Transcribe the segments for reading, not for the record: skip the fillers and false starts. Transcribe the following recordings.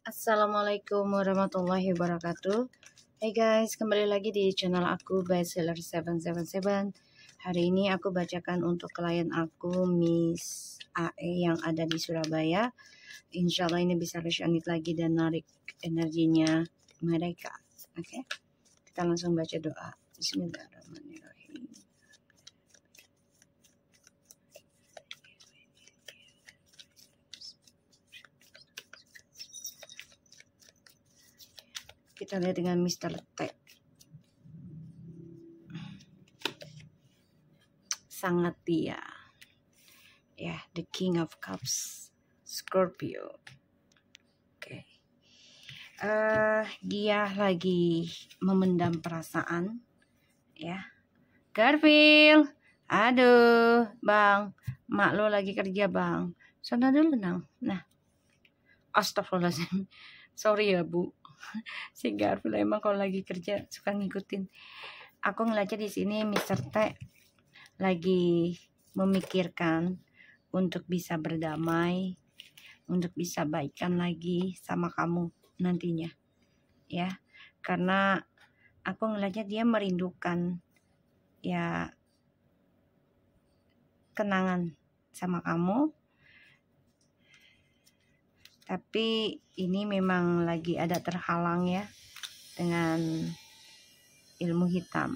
Assalamualaikum warahmatullahi wabarakatuh. Hey guys, kembali lagi di channel aku Bestseller 777. Hari ini aku bacakan untuk klien aku Miss AE yang ada di Surabaya. Insya Allah ini bisa resonate lagi dan narik energinya mereka. Oke, kita langsung baca doa. Bismillahirrahmanirrahim. Kita lihat dengan Mr. T. Sangat dia. Ya, the King of Cups. Scorpio. Oke. Dia lagi memendam perasaan. Ya. Garfield. Aduh, Bang. Mak lo lagi kerja, Bang. Sana dulu, Nang. Nah. Astagfirullahaladzim. Sorry ya, Bu. Si Garfield emang kalau lagi kerja suka ngikutin. Aku ngeliatnya di sini Mr. T lagi memikirkan untuk bisa berdamai, untuk bisa baikan lagi sama kamu nantinya. Ya, karena aku ngeliatnya dia merindukan ya kenangan sama kamu. Tapi ini memang lagi ada terhalang ya dengan ilmu hitam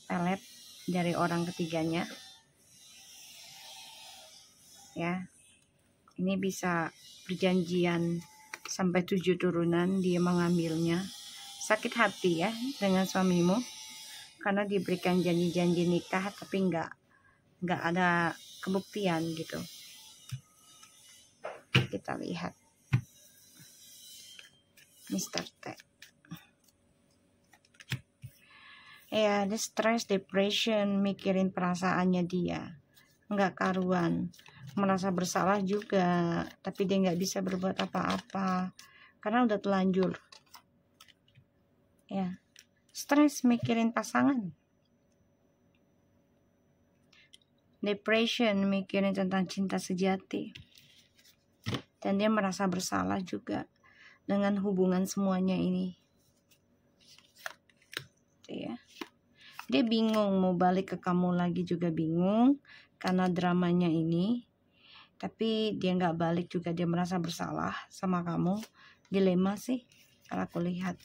pelet dari orang ketiganya. Ya, ini bisa perjanjian sampai 7 turunan dia mengambilnya. Sakit hati ya dengan suamimu karena diberikan janji-janji nikah tapi nggak ada kebuktian gitu. Kita lihat Mr. T. Ya, dia stress, depression, mikirin perasaannya dia. Nggak karuan. Merasa bersalah juga. Tapi dia nggak bisa berbuat apa-apa. Karena udah telanjur. Ya, stress mikirin pasangan. Depression, mikirin tentang cinta sejati. Dan dia merasa bersalah juga dengan hubungan semuanya ini. Ya. Dia bingung mau balik ke kamu lagi juga bingung karena dramanya ini. Tapi dia nggak balik juga, dia merasa bersalah sama kamu. Dilema sih kalau aku lihat.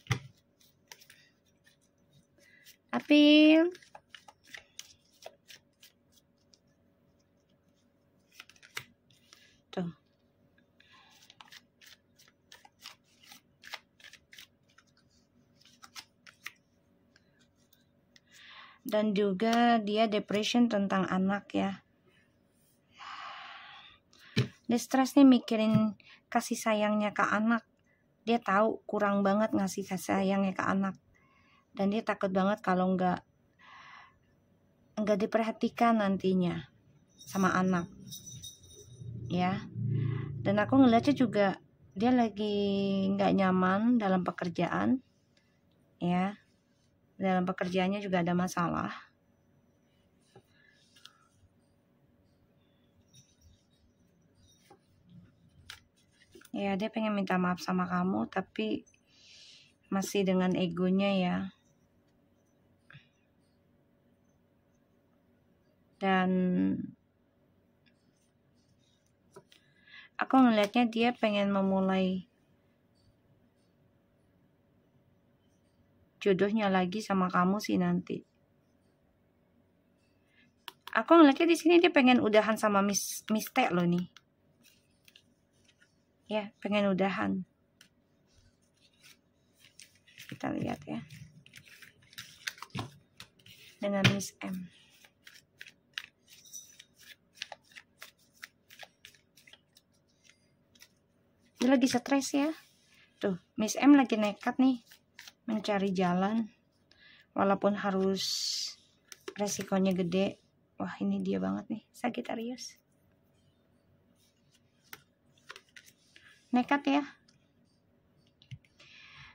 Apil. Tuh. Dan juga dia depression tentang anak ya. Dia stres nih mikirin kasih sayangnya ke anak. Dia tahu kurang banget ngasih kasih sayangnya ke anak. Dan dia takut banget kalau nggak diperhatikan nantinya sama anak. Ya. Dan aku ngeliatnya juga dia lagi nggak nyaman dalam pekerjaan. Ya. Dalam pekerjaannya juga ada masalah. Ya, dia pengen minta maaf sama kamu, tapi masih dengan egonya ya. Dan aku ngelihatnya dia pengen memulai jodohnya lagi sama kamu sih nanti. Aku ngeliatnya di sini dia pengen udahan sama Miss T loh nih. Ya, pengen udahan. Kita lihat ya. Dengan Miss M. Dia lagi stres ya. Tuh, Miss M lagi nekat nih mencari jalan. Walaupun harus resikonya gede. Wah, ini dia banget nih, Sagittarius. Nekat ya.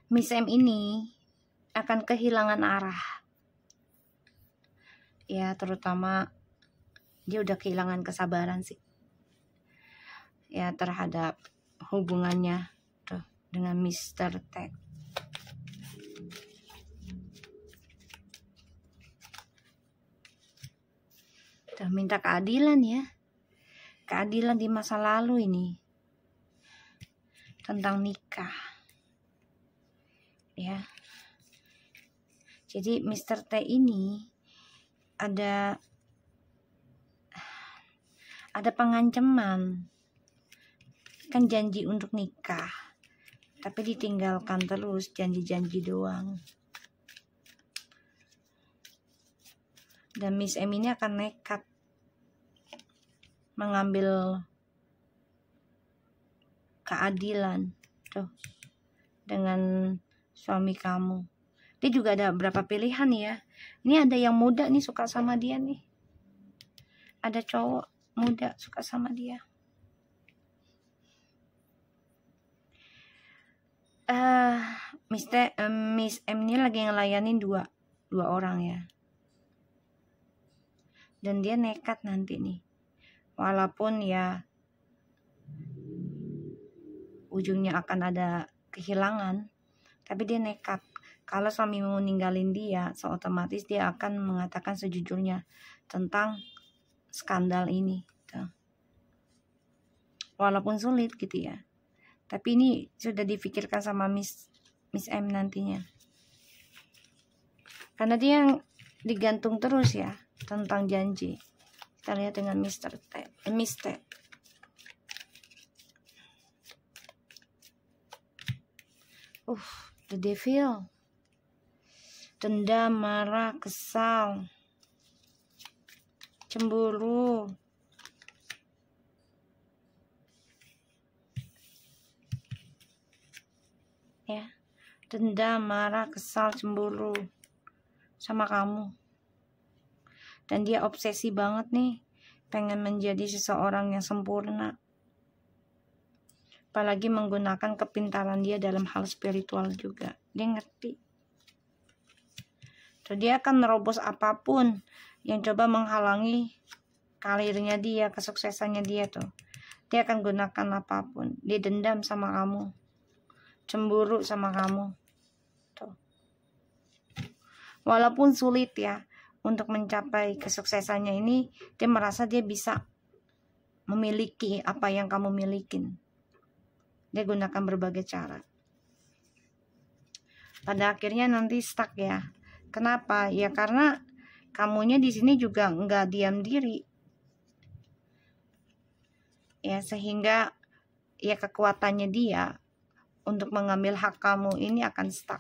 Miss M ini akan kehilangan arah. Ya, terutama dia udah kehilangan kesabaran sih. Ya, terhadap hubungannya. dengan Mr. T. Tuh, minta keadilan ya. Keadilan di masa lalu ini. Tentang nikah. Ya. Jadi Mr. T ini ada pengancaman. Kan janji untuk nikah. Tapi ditinggalkan terus, janji-janji doang. Dan Miss M ini akan nekat mengambil keadilan tuh dengan suami kamu. Dia juga ada berapa pilihan ya. Ini ada yang muda nih suka sama dia nih. Ada cowok muda suka sama dia. Miss M ini lagi ngelayanin dua orang ya. Dan dia nekat nanti nih. Walaupun ya ujungnya akan ada kehilangan, tapi dia nekat. Kalau suamimu ninggalin dia, otomatis dia akan mengatakan sejujurnya tentang skandal ini. Walaupun sulit gitu ya. Tapi ini sudah difikirkan sama Miss M nantinya. Karena dia yang digantung terus ya tentang janji. Kita lihat dengan Miss T. The Devil. Dendam, marah, kesal, cemburu. Ya, dendam, marah, kesal, cemburu sama kamu. Dan dia obsesi banget nih, pengen menjadi seseorang yang sempurna. Apalagi menggunakan kepintaran dia dalam hal spiritual juga. Dia ngerti. Jadi dia akan merobos apapun yang coba menghalangi karirnya dia, kesuksesannya dia tuh. Dia akan gunakan apapun. Dia dendam sama kamu. Cemburu sama kamu. Tuh. Walaupun sulit ya untuk mencapai kesuksesannya ini, dia merasa dia bisa memiliki apa yang kamu milikin. Dia gunakan berbagai cara. Pada akhirnya nanti stuck ya. Kenapa? Ya karena kamunya di sini juga nggak diam diri. Ya sehingga ya kekuatannya dia untuk mengambil hak kamu ini akan stuck.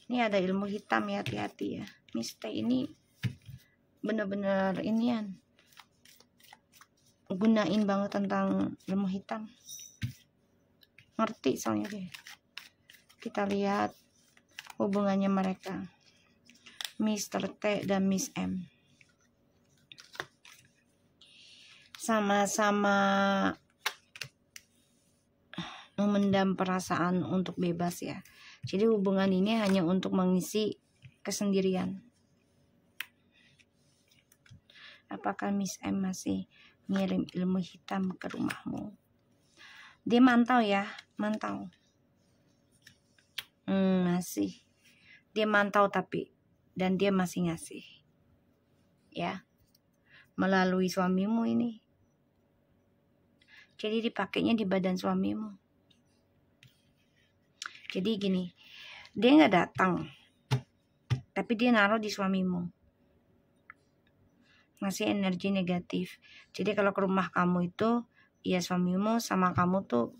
Ini ada ilmu hitam ya, hati-hati ya. Miss T ini bener-bener inian. Gunain banget tentang ilmu hitam. Ngerti soalnya dia. Kita lihat hubungannya mereka. Mr. T dan Miss M. Sama-sama memendam perasaan untuk bebas ya. Jadi hubungan ini hanya untuk mengisi kesendirian. Apakah Miss M masih ngirim ilmu hitam ke rumahmu? Dia mantau ya, mantau. Masih. Dia mantau tapi, dan dia masih ngasih. Ya. Melalui suamimu ini. Jadi dipakainya di badan suamimu. Jadi gini, dia nggak datang, tapi dia naruh di suamimu. Ngasih energi negatif. Jadi kalau ke rumah kamu itu, ya suamimu sama kamu tuh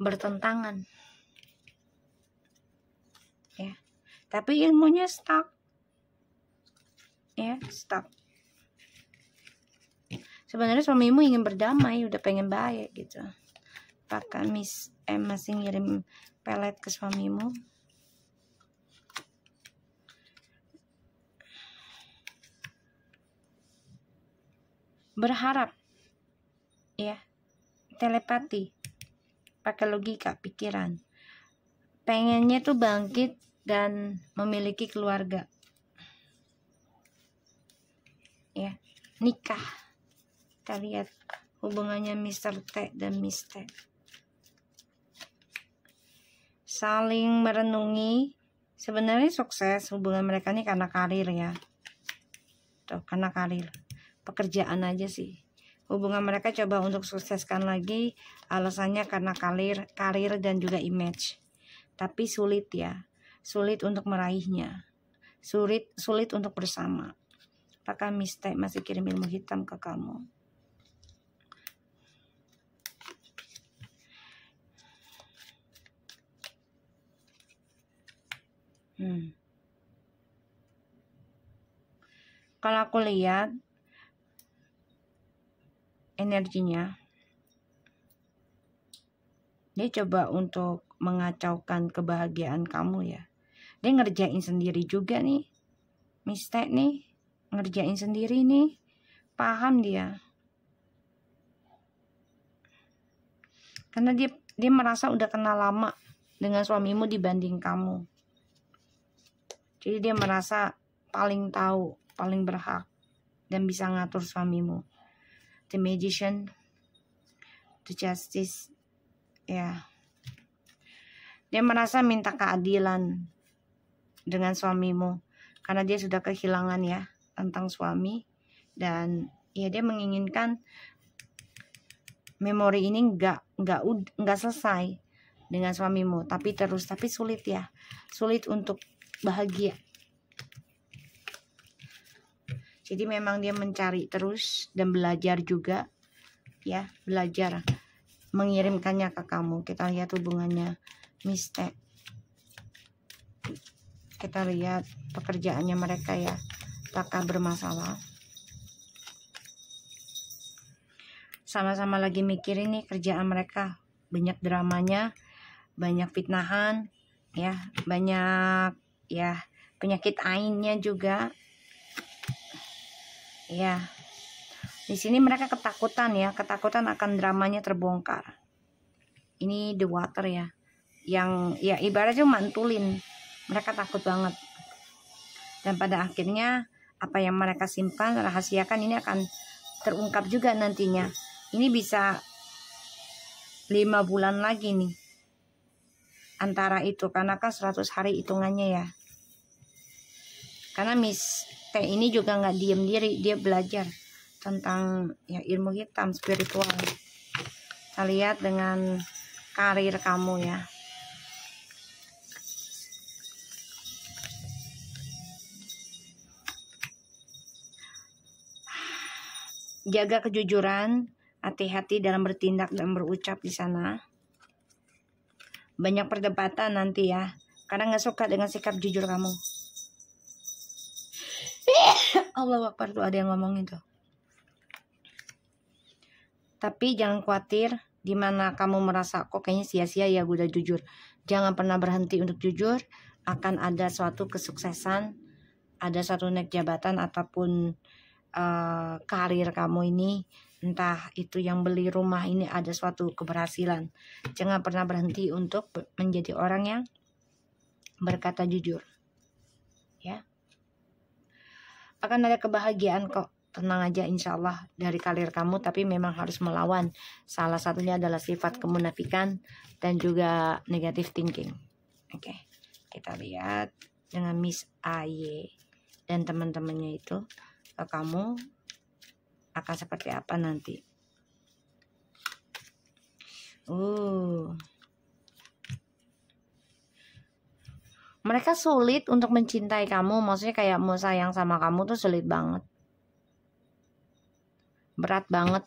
bertentangan. Ya. Tapi ilmunya stuck. Ya, stuck. Sebenarnya suamimu ingin berdamai, udah pengen baik gitu. Apakah Miss M masih ngirim pelet ke suamimu? Berharap. Ya. Telepati. Pakai logika, pikiran. Pengennya tuh bangkit dan memiliki keluarga. Ya. Nikah. Kita lihat hubungannya Mr. T dan Miss T. Saling merenungi. Sebenarnya sukses hubungan mereka nih karena karir ya. Tuh, karena karir. Pekerjaan aja sih. Hubungan mereka coba untuk sukseskan lagi. Alasannya karena karir dan juga image. Tapi sulit ya. Sulit untuk meraihnya. Sulit untuk bersama. Apakah Miss T masih kirim ilmu hitam ke kamu? Kalau aku lihat energinya, dia coba untuk mengacaukan kebahagiaan kamu ya. Dia ngerjain sendiri juga nih, Miss T nih, ngerjain sendiri nih, paham dia. Karena dia merasa udah kenal lama dengan suamimu dibanding kamu. Jadi dia merasa paling tahu, paling berhak, dan bisa ngatur suamimu. The Magician, The Justice, ya. Dia merasa minta keadilan dengan suamimu, karena dia sudah kehilangan ya tentang suami, dan ya dia menginginkan memori ini nggak selesai dengan suamimu, tapi sulit ya, sulit untuk bahagia. Jadi memang dia mencari terus dan belajar juga ya, belajar mengirimkannya ke kamu. Kita lihat hubungannya Miss T. Kita lihat pekerjaannya mereka ya, apakah bermasalah. Sama-sama lagi mikirin nih kerjaan mereka, banyak dramanya, banyak fitnahan ya, banyak ya penyakit ainnya juga ya. Di sini mereka ketakutan ya, ketakutan akan dramanya terbongkar. Ini The Water ya, yang ya ibaratnya mantulin. Mereka takut banget, dan pada akhirnya apa yang mereka simpan, rahasiakan, ini akan terungkap juga nantinya. Ini bisa 5 bulan lagi nih antara itu, karena kan 100 hari hitungannya ya. Karena Miss T ini juga nggak diem diri, dia belajar tentang ya ilmu hitam, spiritual. Kita lihat dengan karir kamu ya. Jaga kejujuran, hati-hati dalam bertindak dan berucap di sana. Banyak perdebatan nanti ya, karena nggak suka dengan sikap jujur kamu. Allahu Akbar, tuh ada yang ngomong itu. Tapi jangan khawatir, dimana kamu merasa kok kayaknya sia-sia ya gue udah jujur. Jangan pernah berhenti untuk jujur. Akan ada suatu kesuksesan, ada suatu naik jabatan ataupun karir kamu ini, entah itu yang beli rumah, ini ada suatu keberhasilan. Jangan pernah berhenti untuk menjadi orang yang berkata jujur ya. Akan ada kebahagiaan kok, tenang aja, insya Allah dari karir kamu. Tapi memang harus melawan, salah satunya adalah sifat kemunafikan dan juga negative thinking. Oke, kita lihat dengan Miss AY dan teman-temannya itu, kamu akan seperti apa nanti. Mereka sulit untuk mencintai kamu, maksudnya kayak mau sayang sama kamu tuh sulit banget, berat banget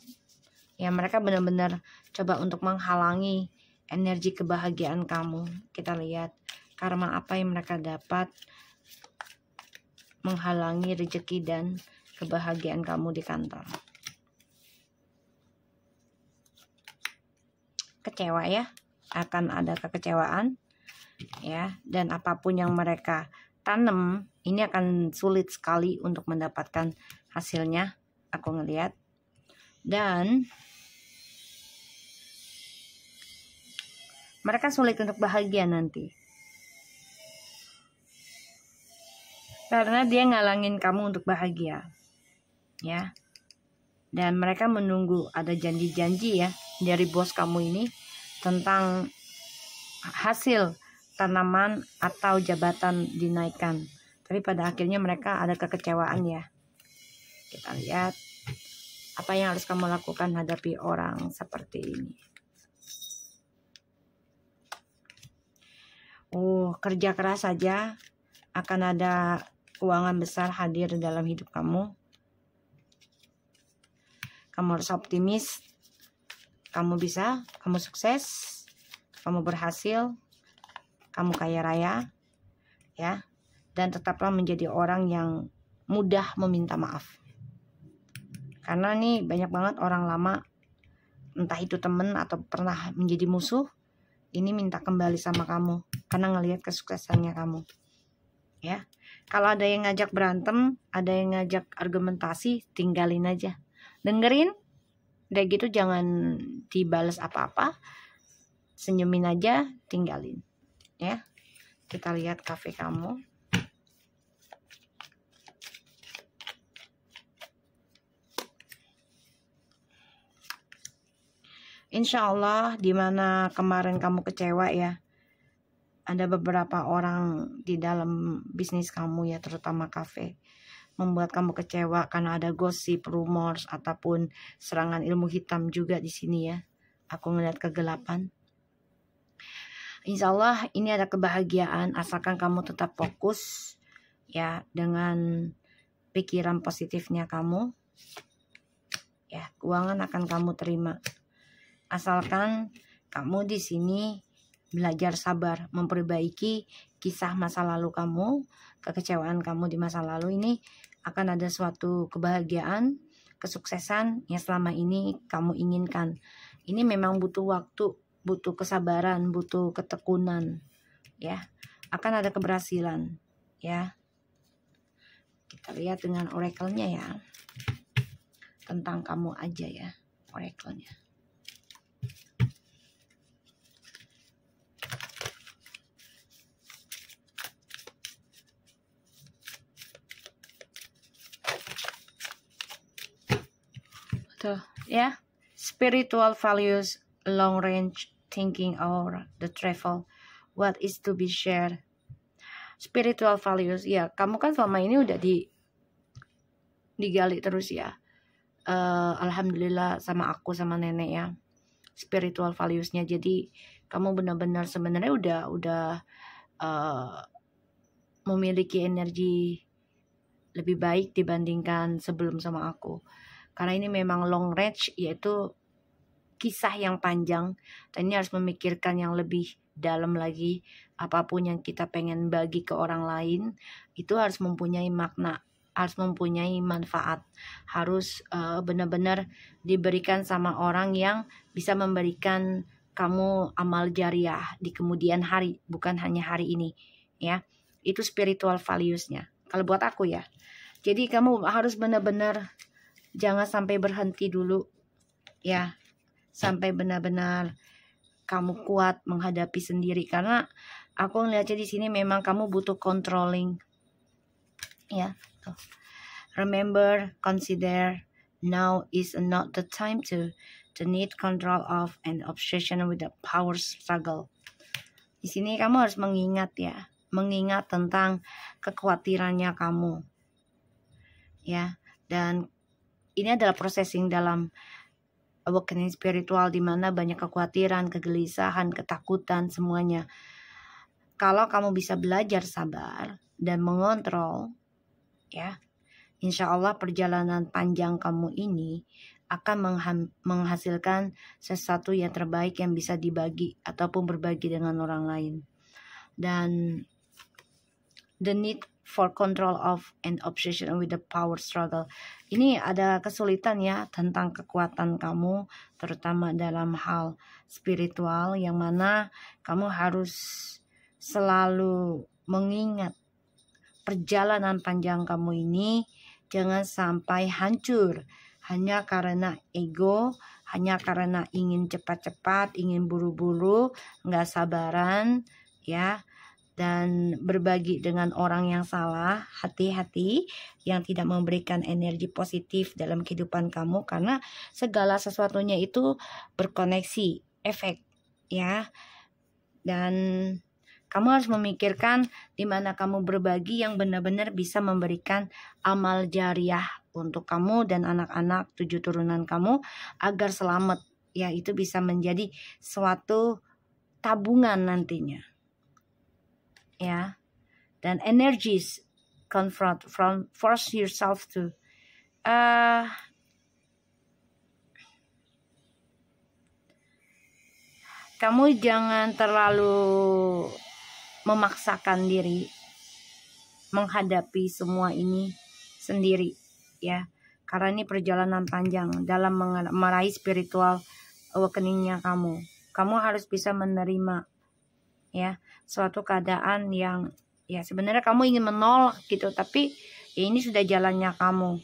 ya. Mereka benar-benar coba untuk menghalangi energi kebahagiaan kamu. Kita lihat karma apa yang mereka dapat menghalangi rezeki dan kebahagiaan kamu di kantor. Kecewa ya, akan ada kekecewaan ya, dan apapun yang mereka tanam ini akan sulit sekali untuk mendapatkan hasilnya, aku ngelihat. Dan mereka sulit untuk bahagia nanti, karena dia ngalangin kamu untuk bahagia ya. Dan mereka menunggu ada janji-janji ya dari bos kamu ini tentang hasil tanaman atau jabatan dinaikkan. Tapi pada akhirnya mereka ada kekecewaan ya. Kita lihat apa yang harus kamu lakukan hadapi orang seperti ini. Kerja keras saja akan ada keuangan besar hadir dalam hidup kamu. Kamu harus optimis. Kamu bisa, kamu sukses, kamu berhasil, kamu kaya raya, ya. Dan tetaplah menjadi orang yang mudah meminta maaf. Karena nih banyak banget orang lama, entah itu temen atau pernah menjadi musuh, ini minta kembali sama kamu karena ngelihat kesuksesannya kamu. Ya. Kalau ada yang ngajak berantem, ada yang ngajak argumentasi, tinggalin aja. Dengerin, udah gitu jangan dibales apa-apa. Senyumin aja, tinggalin. Ya. Kita lihat kafe kamu. Insya Allah dimana kemarin kamu kecewa ya, ada beberapa orang di dalam bisnis kamu ya, terutama kafe, membuat kamu kecewa karena ada gosip, rumors, ataupun serangan ilmu hitam juga di sini ya. Aku ngeliat kegelapan. Insya Allah ini ada kebahagiaan asalkan kamu tetap fokus ya dengan pikiran positifnya kamu. Ya, keuangan akan kamu terima. Asalkan kamu di sini belajar sabar, memperbaiki kisah masa lalu kamu, kekecewaan kamu di masa lalu ini akan ada suatu kebahagiaan, kesuksesan yang selama ini kamu inginkan. Ini memang butuh waktu, butuh kesabaran, butuh ketekunan, ya. Akan ada keberhasilan, ya. Kita lihat dengan oracle-nya ya. Tentang kamu aja ya, oracle-nya. Ya, spiritual values, long range thinking or the travel, what is to be shared. Spiritual values ya, kamu kan selama ini udah digali terus ya. Alhamdulillah sama aku sama nenek ya, spiritual valuesnya. Jadi kamu benar-benar sebenarnya udah memiliki energi lebih baik dibandingkan sebelum sama aku. Karena ini memang long range, yaitu kisah yang panjang. Dan ini harus memikirkan yang lebih dalam lagi. Apapun yang kita pengen bagi ke orang lain, itu harus mempunyai makna, harus mempunyai manfaat. Harus benar-benar diberikan sama orang yang bisa memberikan kamu amal jariah di kemudian hari, bukan hanya hari ini. Ya, itu spiritual values-nya. Kalau buat aku ya. Jadi kamu harus benar-benar jangan sampai berhenti dulu ya, sampai benar-benar kamu kuat menghadapi sendiri. Karena aku ngeliatnya di sini memang kamu butuh controlling ya. Remember, consider now is not the time to need control of and obsession with the power struggle. Di sini kamu harus mengingat ya, mengingat tentang kekhawatirannya kamu ya. Dan ini adalah processing dalam awakening spiritual, di mana banyak kekhawatiran, kegelisahan, ketakutan, semuanya. Kalau kamu bisa belajar sabar dan mengontrol, ya, insya Allah perjalanan panjang kamu ini akan menghasilkan sesuatu yang terbaik yang bisa dibagi ataupun berbagi dengan orang lain. Dan the need for control of and obsession with the power struggle. Ini ada kesulitan ya tentang kekuatan kamu, terutama dalam hal spiritual, yang mana kamu harus selalu mengingat perjalanan panjang kamu ini jangan sampai hancur hanya karena ego, hanya karena ingin cepat-cepat, ingin buru-buru, nggak sabaran ya. dan berbagi dengan orang yang salah. Hati-hati yang tidak memberikan energi positif dalam kehidupan kamu, karena segala sesuatunya itu berkoneksi, efek ya. Dan kamu harus memikirkan di mana kamu berbagi yang benar-benar bisa memberikan amal jariah untuk kamu dan anak-anak 7 turunan kamu agar selamat ya. Itu bisa menjadi suatu tabungan nantinya ya. Dan energies confront from force yourself to kamu jangan terlalu memaksakan diri menghadapi semua ini sendiri ya, karena ini perjalanan panjang dalam meraih spiritual awakeningnya kamu. Kamu harus bisa menerima ya suatu keadaan yang ya sebenarnya kamu ingin menolak gitu, tapi ya ini sudah jalannya kamu,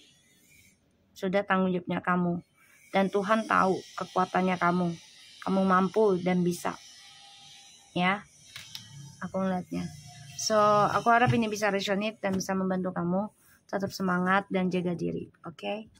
sudah tanggung jawabnya kamu, dan Tuhan tahu kekuatannya kamu mampu dan bisa ya. Aku ngeliatnya. So, aku harap ini bisa resonate dan bisa membantu kamu. Tetap semangat dan jaga diri. Oke?